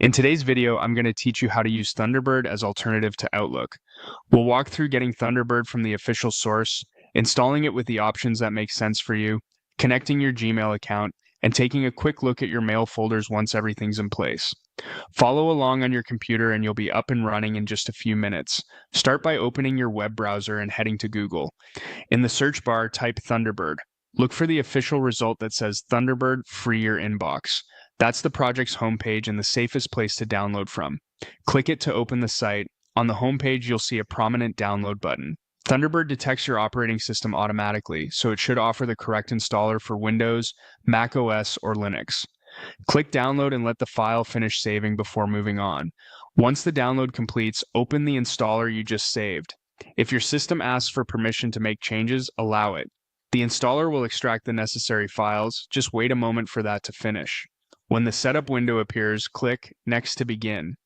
In today's video, I'm going to teach you how to use Thunderbird as alternative to Outlook. We'll walk through getting Thunderbird from the official source, installing it with the options that make sense for you, connecting your Gmail account, and taking a quick look at your mail folders once everything's in place. Follow along on your computer and you'll be up and running in just a few minutes. Start by opening your web browser and heading to Google. In the search bar, type Thunderbird. Look for the official result that says Thunderbird Free Your Inbox. That's the project's homepage and the safest place to download from. Click it to open the site. On the homepage, you'll see a prominent download button. Thunderbird detects your operating system automatically, so it should offer the correct installer for Windows, Mac OS, or Linux. Click download and let the file finish saving before moving on. Once the download completes, open the installer you just saved. If your system asks for permission to make changes, allow it. The installer will extract the necessary files. Just wait a moment for that to finish. When the setup window appears, click Next to begin.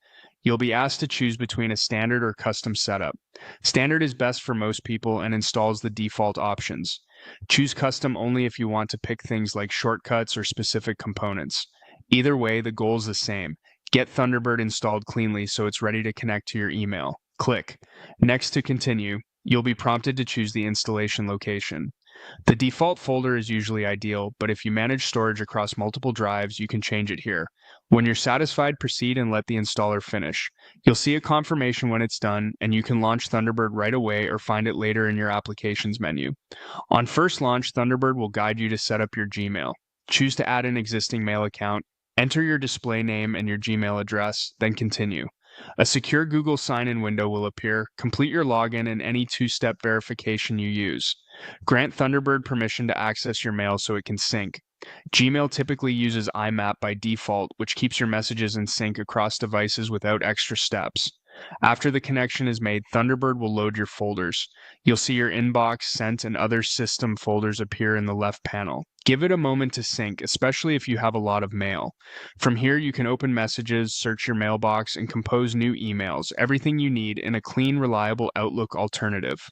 You'll be asked to choose between a standard or custom setup. Standard is best for most people and installs the default options. Choose custom only if you want to pick things like shortcuts or specific components. Either way, the goal is the same. Get Thunderbird installed cleanly so it's ready to connect to your email. Click Next to continue. You'll be prompted to choose the installation location. The default folder is usually ideal, but if you manage storage across multiple drives, you can change it here. When you're satisfied, proceed and let the installer finish. You'll see a confirmation when it's done, and you can launch Thunderbird right away or find it later in your applications menu. On first launch, Thunderbird will guide you to set up your Gmail. Choose to add an existing mail account, enter your display name and your Gmail address, then continue. A secure Google sign-in window will appear. Complete your login and any two-step verification you use. Grant Thunderbird permission to access your mail so it can sync. Gmail typically uses IMAP by default, which keeps your messages in sync across devices without extra steps. After the connection is made, Thunderbird will load your folders. You'll see your inbox, sent, and other system folders appear in the left panel. Give it a moment to sync, especially if you have a lot of mail. From here, you can open messages, search your mailbox, and compose new emails, everything you need in a clean, reliable Outlook alternative.